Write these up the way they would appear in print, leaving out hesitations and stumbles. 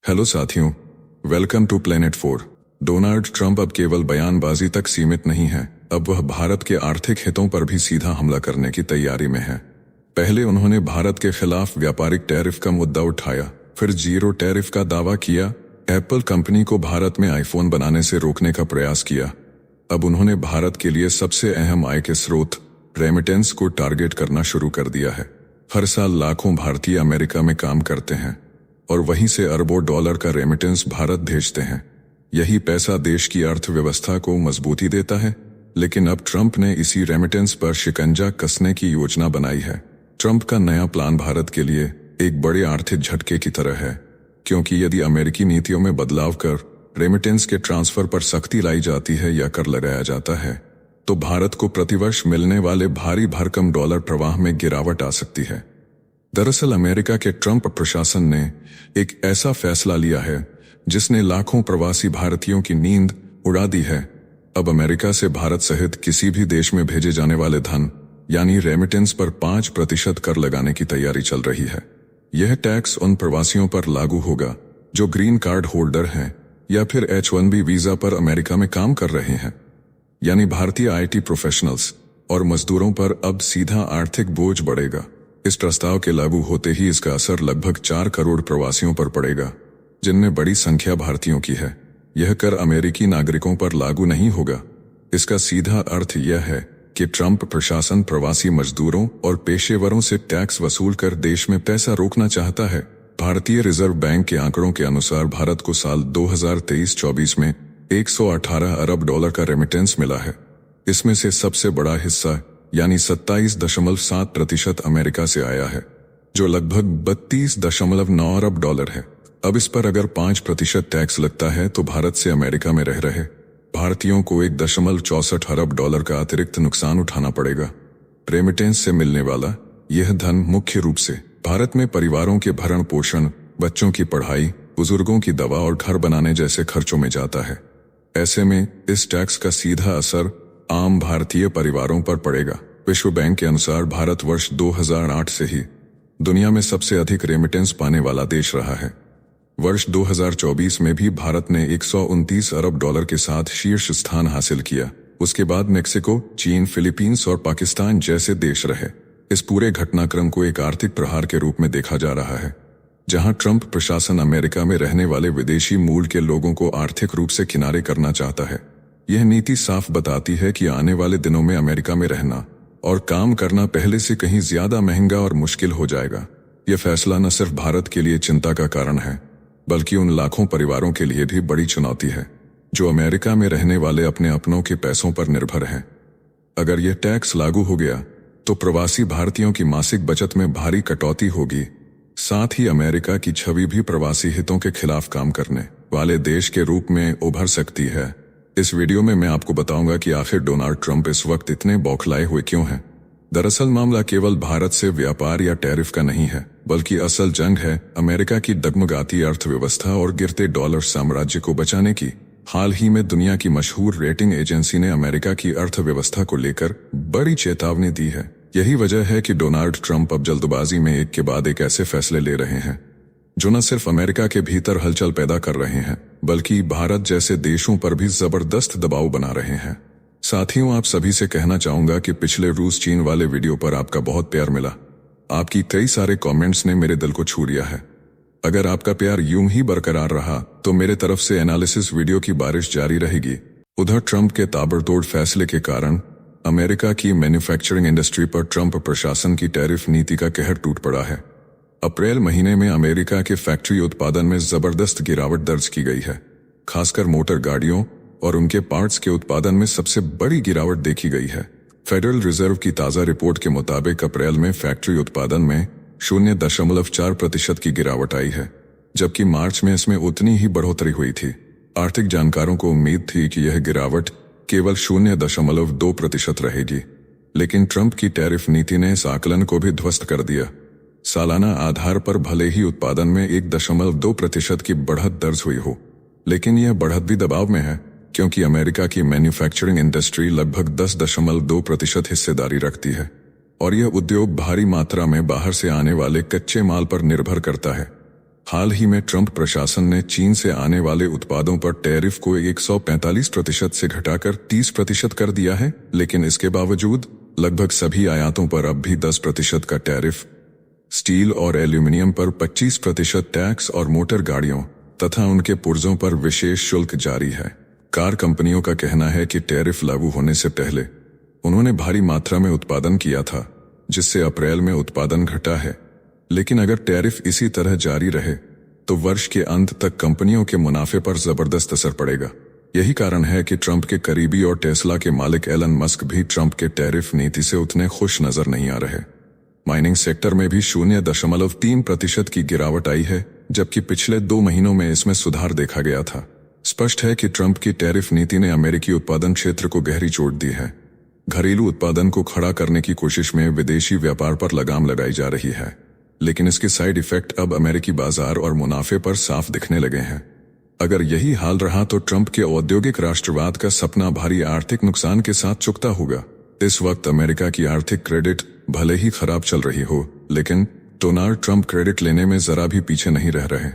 Hello साथियों, welcome to planet 4। Donald Trump अब केवल बयानबाजी तक सीमित नहीं है, अब वह भारत के आर्थिक हितों पर भी सीधा हमला करने की तैयारी में है। पहले उन्होंने भारत के खिलाफ व्यापारिक टैरिफ का मुद्दा उठाया, फिर जीरो टैरिफ का दावा किया, एप्पल कंपनी को भारत में आईफोन बनाने से रोकने का प्रयास किया। अब उन्होंने भारत के लिए सबसे अहम आय के स्रोत रेमिटेंस को टारगेट करना शुरू कर दिया है। हर साल लाखों भारतीय अमेरिका में काम करते हैं और वहीं से अरबों डॉलर का रेमिटेंस भारत भेजते हैं। यही पैसा देश की अर्थव्यवस्था को मजबूती देता है। लेकिन अब ट्रंप ने इसी रेमिटेंस पर शिकंजा कसने की योजना बनाई है। ट्रंप का नया प्लान भारत के लिए एक बड़े आर्थिक झटके की तरह है, क्योंकि यदि अमेरिकी नीतियों में बदलाव कर रेमिटेंस के ट्रांसफर पर सख्ती लाई जाती है या कर लगाया जाता है, तो भारत को प्रतिवर्ष मिलने वाले भारी भरकम डॉलर प्रवाह में गिरावट आ सकती है। दरअसल अमेरिका के ट्रंप प्रशासन ने एक ऐसा फैसला लिया है जिसने लाखों प्रवासी भारतीयों की नींद उड़ा दी है। अब अमेरिका से भारत सहित किसी भी देश में भेजे जाने वाले धन यानी रेमिटेंस पर 5% कर लगाने की तैयारी चल रही है। यह टैक्स उन प्रवासियों पर लागू होगा जो ग्रीन कार्ड होल्डर हैं या फिर H-1B वीजा पर अमेरिका में काम कर रहे हैं, यानी भारतीय IT प्रोफेशनल्स और मजदूरों पर अब सीधा आर्थिक बोझ बढ़ेगा। इस प्रस्ताव के लागू होते ही इसका असर लगभग 4 करोड़ प्रवासियों पर पड़ेगा, जिनमें बड़ी संख्या भारतीयों की है। यह कर अमेरिकी नागरिकों पर लागू नहीं होगा। इसका सीधा अर्थ यह है कि ट्रंप प्रशासन प्रवासी मजदूरों और पेशेवरों से टैक्स वसूल कर देश में पैसा रोकना चाहता है। भारतीय रिजर्व बैंक के आंकड़ों के अनुसार भारत को साल 2023-24 में 118 अरब डॉलर का रेमिटेंस मिला है। इसमें से सबसे बड़ा हिस्सा यानी 27.7% अमेरिका से आया है, जो लगभग 32.9 अरब डॉलर है। अब इस पर अगर 5% टैक्स लगता है तो भारत से अमेरिका में रह रहे भारतीयों को 1.64 अरब डॉलर का अतिरिक्त नुकसान उठाना पड़ेगा। रेमिटेंस से मिलने वाला यह धन मुख्य रूप से भारत में परिवारों के भरण पोषण, बच्चों की पढ़ाई, बुजुर्गों की दवा और घर बनाने जैसे खर्चों में जाता है। ऐसे में इस टैक्स का सीधा असर आम भारतीय परिवारों पर पड़ेगा। विश्व बैंक के अनुसार भारत वर्ष 2008 से ही दुनिया में सबसे अधिक रेमिटेंस पाने वाला देश रहा है। वर्ष 2024 में भी भारत ने 129 अरब डॉलर के साथ शीर्ष स्थान हासिल किया। उसके बाद मेक्सिको, चीन, फिलीपींस और पाकिस्तान जैसे देश रहे। इस पूरे घटनाक्रम को एक आर्थिक प्रहार के रूप में देखा जा रहा है, जहां ट्रंप प्रशासन अमेरिका में रहने वाले विदेशी मूल के लोगों को आर्थिक रूप से किनारे करना चाहता है। यह नीति साफ बताती है कि आने वाले दिनों में अमेरिका में रहना और काम करना पहले से कहीं ज्यादा महंगा और मुश्किल हो जाएगा। यह फैसला न सिर्फ भारत के लिए चिंता का कारण है, बल्कि उन लाखों परिवारों के लिए भी बड़ी चुनौती है जो अमेरिका में रहने वाले अपने अपनों के पैसों पर निर्भर हैं। अगर यह टैक्स लागू हो गया तो प्रवासी भारतीयों की मासिक बचत में भारी कटौती होगी। साथ ही अमेरिका की छवि भी प्रवासी हितों के खिलाफ काम करने वाले देश के रूप में उभर सकती है। इस वीडियो में मैं आपको बताऊंगा कि आखिर डोनाल्ड ट्रंप इस वक्त इतने बौखलाए हुए क्यों हैं। दरअसल मामला केवल भारत से व्यापार या टैरिफ का नहीं है, बल्कि असल जंग है अमेरिका की डगमगाती अर्थव्यवस्था और गिरते डॉलर साम्राज्य को बचाने की। हाल ही में दुनिया की मशहूर रेटिंग एजेंसी ने अमेरिका की अर्थव्यवस्था को लेकर बड़ी चेतावनी दी है। यही वजह है कि डोनाल्ड ट्रंप अब जल्दबाजी में एक के बाद एक ऐसे फैसले ले रहे हैं जो न सिर्फ अमेरिका के भीतर हलचल पैदा कर रहे हैं, बल्कि भारत जैसे देशों पर भी जबरदस्त दबाव बना रहे हैं। साथियों, आप सभी से कहना चाहूंगा कि पिछले रूस चीन वाले वीडियो पर आपका बहुत प्यार मिला। आपकी कई सारे कमेंट्स ने मेरे दिल को छू लिया है। अगर आपका प्यार यूं ही बरकरार रहा तो मेरे तरफ से एनालिसिस वीडियो की बारिश जारी रहेगी। उधर ट्रंप के ताबड़तोड़ फैसले के कारण अमेरिका की मैन्युफैक्चरिंग इंडस्ट्री पर ट्रंप प्रशासन की टैरिफ नीति का कहर टूट पड़ा है। अप्रैल महीने में अमेरिका के फैक्ट्री उत्पादन में जबरदस्त गिरावट दर्ज की गई है। खासकर मोटर गाड़ियों और उनके पार्ट्स के उत्पादन में सबसे बड़ी गिरावट देखी गई है। फेडरल रिजर्व की ताजा रिपोर्ट के मुताबिक अप्रैल में फैक्ट्री उत्पादन में 0.4% की गिरावट आई है, जबकि मार्च में इसमें उतनी ही बढ़ोतरी हुई थी। आर्थिक जानकारों को उम्मीद थी कि यह गिरावट केवल 0.2% रहेगी, लेकिन ट्रंप की टैरिफ नीति ने इस आकलन को भी ध्वस्त कर दिया। सालाना आधार पर भले ही उत्पादन में 1.2% की बढ़त दर्ज हुई हो, लेकिन यह बढ़त भी दबाव में है, क्योंकि अमेरिका की मैन्युफैक्चरिंग इंडस्ट्री लगभग 10.2% हिस्सेदारी रखती है और यह उद्योग भारी मात्रा में बाहर से आने वाले कच्चे माल पर निर्भर करता है। हाल ही में ट्रंप प्रशासन ने चीन से आने वाले उत्पादों पर टैरिफ को 145% से घटाकर 30% कर दिया है, लेकिन इसके बावजूद लगभग सभी आयातों पर अब भी 10% का टैरिफ, स्टील और एल्यूमिनियम पर 25% टैक्स और मोटर गाड़ियों तथा उनके पुर्जों पर विशेष शुल्क जारी है। कार कंपनियों का कहना है कि टैरिफ लागू होने से पहले उन्होंने भारी मात्रा में उत्पादन किया था, जिससे अप्रैल में उत्पादन घटा है। लेकिन अगर टैरिफ इसी तरह जारी रहे तो वर्ष के अंत तक कंपनियों के मुनाफे पर जबरदस्त असर पड़ेगा। यही कारण है कि ट्रंप के करीबी और टेस्ला के मालिक एलन मस्क भी ट्रंप के टैरिफ नीति से उतने खुश नजर नहीं आ रहे। माइनिंग सेक्टर में भी 0.3% की गिरावट आई है, जबकि पिछले 2 महीनों में इसमें सुधार देखा गया था। स्पष्ट है कि ट्रंप की टैरिफ नीति ने अमेरिकी उत्पादन क्षेत्र को गहरी चोट दी है। घरेलू उत्पादन को खड़ा करने की कोशिश में विदेशी व्यापार पर लगाम लगाई जा रही है, लेकिन इसके साइड इफेक्ट अब अमेरिकी बाजार और मुनाफे पर साफ दिखने लगे हैं। अगर यही हाल रहा तो ट्रंप के औद्योगिक राष्ट्रवाद का सपना भारी आर्थिक नुकसान के साथ चुकता होगा। इस वक्त अमेरिका की आर्थिक क्रेडिट भले ही खराब चल रही हो, लेकिन डोनाल्ड ट्रंप क्रेडिट लेने में जरा भी पीछे नहीं रह रहे।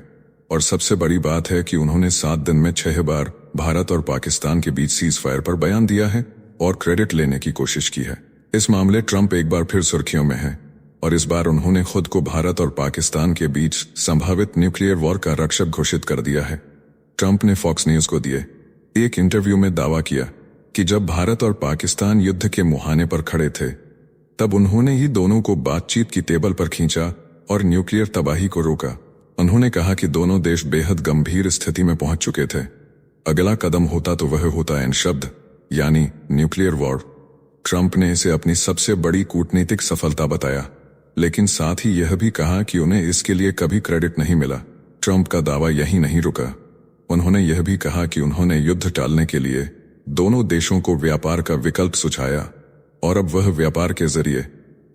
और सबसे बड़ी बात है कि उन्होंने 7 दिन में 6 बार भारत और पाकिस्तान के बीच सीज फायर पर बयान दिया है और क्रेडिट लेने की कोशिश की है। इस मामले ट्रंप एक बार फिर सुर्खियों में है और इस बार उन्होंने खुद को भारत और पाकिस्तान के बीच संभावित न्यूक्लियर वॉर का रक्षक घोषित कर दिया है। ट्रंप ने फॉक्स न्यूज को दिए एक इंटरव्यू में दावा किया कि जब भारत और पाकिस्तान युद्ध के मुहाने पर खड़े थे, तब उन्होंने ही दोनों को बातचीत की टेबल पर खींचा और न्यूक्लियर तबाही को रोका। उन्होंने कहा कि दोनों देश बेहद गंभीर स्थिति में पहुंच चुके थे। अगला कदम होता तो वह होता एन शब्द, यानी न्यूक्लियर वॉर। ट्रंप ने इसे अपनी सबसे बड़ी कूटनीतिक सफलता बताया, लेकिन साथ ही यह भी कहा कि उन्हें इसके लिए कभी क्रेडिट नहीं मिला। ट्रंप का दावा यहीं नहीं रुका। उन्होंने यह भी कहा कि उन्होंने युद्ध टालने के लिए दोनों देशों को व्यापार का विकल्प सुझाया और अब वह व्यापार के जरिए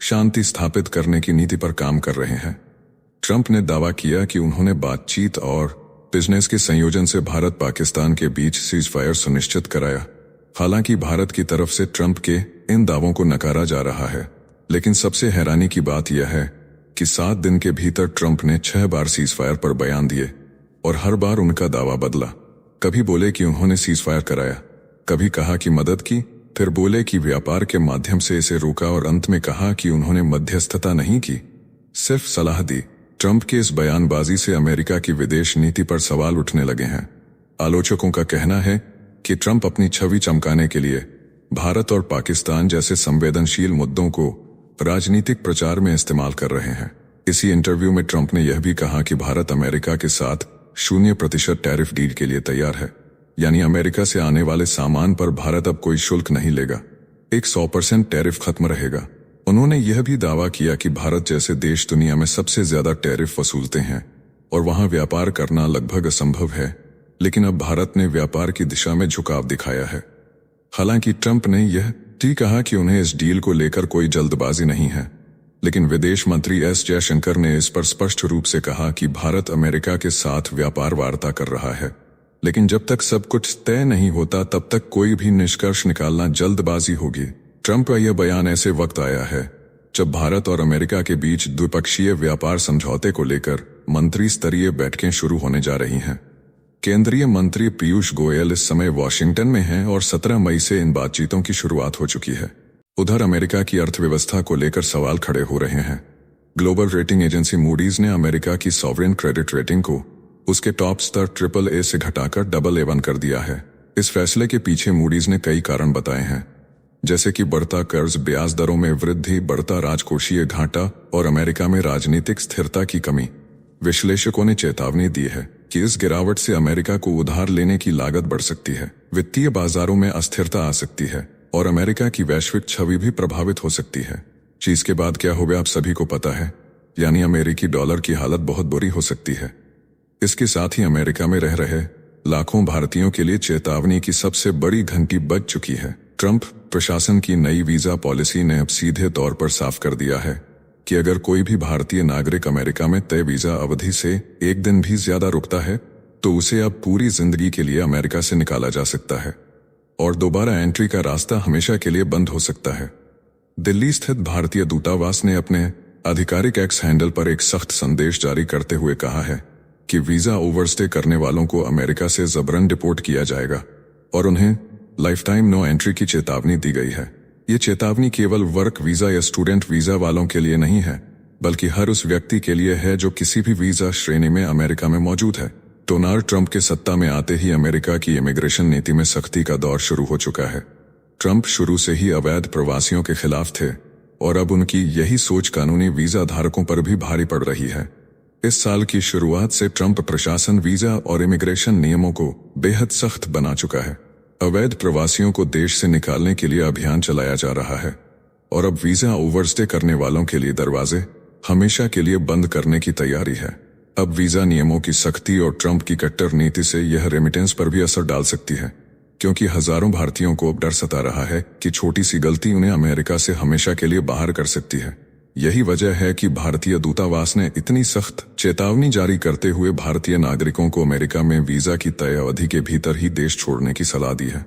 शांति स्थापित करने की नीति पर काम कर रहे हैं। ट्रंप ने दावा किया कि उन्होंने बातचीत और बिजनेस के संयोजन से भारत पाकिस्तान के बीच सीज फायर सुनिश्चित कराया। हालांकि भारत की तरफ से ट्रंप के इन दावों को नकारा जा रहा है, लेकिन सबसे हैरानी की बात यह है कि 7 दिन के भीतर ट्रंप ने 6 बार सीज फायर पर बयान दिए और हर बार उनका दावा बदला। कभी बोले कि उन्होंने सीज फायर कराया, कभी कहा कि मदद की, फिर बोले कि व्यापार के माध्यम से इसे रोका और अंत में कहा कि उन्होंने मध्यस्थता नहीं की, सिर्फ सलाह दी। ट्रंप के इस बयानबाजी से अमेरिका की विदेश नीति पर सवाल उठने लगे हैं। आलोचकों का कहना है कि ट्रंप अपनी छवि चमकाने के लिए भारत और पाकिस्तान जैसे संवेदनशील मुद्दों को राजनीतिक प्रचार में इस्तेमाल कर रहे हैं। इसी इंटरव्यू में ट्रंप ने यह भी कहा कि भारत अमेरिका के साथ 0% टैरिफ डील के लिए तैयार है, यानी अमेरिका से आने वाले सामान पर भारत अब कोई शुल्क नहीं लेगा। 100% टैरिफ खत्म रहेगा। उन्होंने यह भी दावा किया कि भारत जैसे देश दुनिया में सबसे ज्यादा टैरिफ वसूलते हैं और वहां व्यापार करना लगभग असंभव है, लेकिन अब भारत ने व्यापार की दिशा में झुकाव दिखाया है। हालांकि ट्रंप ने यह भी कहा कि उन्हें इस डील को लेकर कोई जल्दबाजी नहीं है, लेकिन विदेश मंत्री एस जयशंकर ने इस पर स्पष्ट रूप से कहा कि भारत अमेरिका के साथ व्यापार वार्ता कर रहा है, लेकिन जब तक सब कुछ तय नहीं होता तब तक कोई भी निष्कर्ष निकालना जल्दबाजी होगी। ट्रंप का यह बयान ऐसे वक्त आया है जब भारत और अमेरिका के बीच द्विपक्षीय व्यापार समझौते को लेकर मंत्री स्तरीय बैठकें शुरू होने जा रही हैं। केंद्रीय मंत्री पीयूष गोयल इस समय वॉशिंगटन में हैं और 17 मई से इन बातचीतों की शुरुआत हो चुकी है। उधर अमेरिका की अर्थव्यवस्था को लेकर सवाल खड़े हो रहे हैं। ग्लोबल रेटिंग एजेंसी मूडीज ने अमेरिका की सॉवरेन क्रेडिट रेटिंग को उसके टॉप स्तर AAA से घटाकर AA1 कर दिया है। इस फैसले के पीछे मूडीज ने कई कारण बताए हैं, जैसे कि बढ़ता कर्ज, ब्याज दरों में वृद्धि, बढ़ता राजकोषीय घाटा और अमेरिका में राजनीतिक स्थिरता की कमी। विश्लेषकों ने चेतावनी दी है कि इस गिरावट से अमेरिका को उधार लेने की लागत बढ़ सकती है, वित्तीय बाजारों में अस्थिरता आ सकती है और अमेरिका की वैश्विक छवि भी प्रभावित हो सकती है। चीज के बाद क्या होगा आप सभी को पता है, यानी अमेरिकी डॉलर की हालत बहुत बुरी हो सकती है। इसके साथ ही अमेरिका में रह रहे लाखों भारतीयों के लिए चेतावनी की सबसे बड़ी घंटी बज चुकी है। ट्रंप प्रशासन की नई वीजा पॉलिसी ने अब सीधे तौर पर साफ कर दिया है कि अगर कोई भी भारतीय नागरिक अमेरिका में तय वीजा अवधि से 1 दिन भी ज्यादा रुकता है तो उसे अब पूरी जिंदगी के लिए अमेरिका से निकाला जा सकता है और दोबारा एंट्री का रास्ता हमेशा के लिए बंद हो सकता है। दिल्ली स्थित भारतीय दूतावास ने अपने आधिकारिक एक्स हैंडल पर एक सख्त संदेश जारी करते हुए कहा है कि वीजा ओवरस्टे करने वालों को अमेरिका से जबरन डिपोर्ट किया जाएगा और उन्हें लाइफ टाइम नो एंट्री की चेतावनी दी गई है। ये चेतावनी केवल वर्क वीजा या स्टूडेंट वीजा वालों के लिए नहीं है, बल्कि हर उस व्यक्ति के लिए है जो किसी भी वीजा श्रेणी में अमेरिका में मौजूद है। डोनाल्ड ट्रंप के सत्ता में आते ही अमेरिका की इमिग्रेशन नीति में सख्ती का दौर शुरू हो चुका है। ट्रंप शुरू से ही अवैध प्रवासियों के खिलाफ थे और अब उनकी यही सोच कानूनी वीजा धारकों पर भी भारी पड़ रही है। इस साल की शुरुआत से ट्रंप प्रशासन वीजा और इमिग्रेशन नियमों को बेहद सख्त बना चुका है। अवैध प्रवासियों को देश से निकालने के लिए अभियान चलाया जा रहा है और अब वीजा ओवरस्टे करने वालों के लिए दरवाजे हमेशा के लिए बंद करने की तैयारी है। अब वीजा नियमों की सख्ती और ट्रंप की कट्टर नीति से यह रेमिटेंस पर भी असर डाल सकती है, क्योंकि हजारों भारतीयों को अब डर सता रहा है कि छोटी सी गलती उन्हें अमेरिका से हमेशा के लिए बाहर कर सकती है। यही वजह है कि भारतीय दूतावास ने इतनी सख्त चेतावनी जारी करते हुए भारतीय नागरिकों को अमेरिका में वीजा की तय अवधि के भीतर ही देश छोड़ने की सलाह दी है।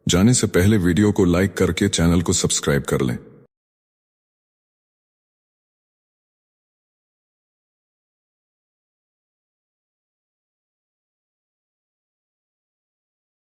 जाने से पहले वीडियो को लाइक करके चैनल को सब्सक्राइब कर लें।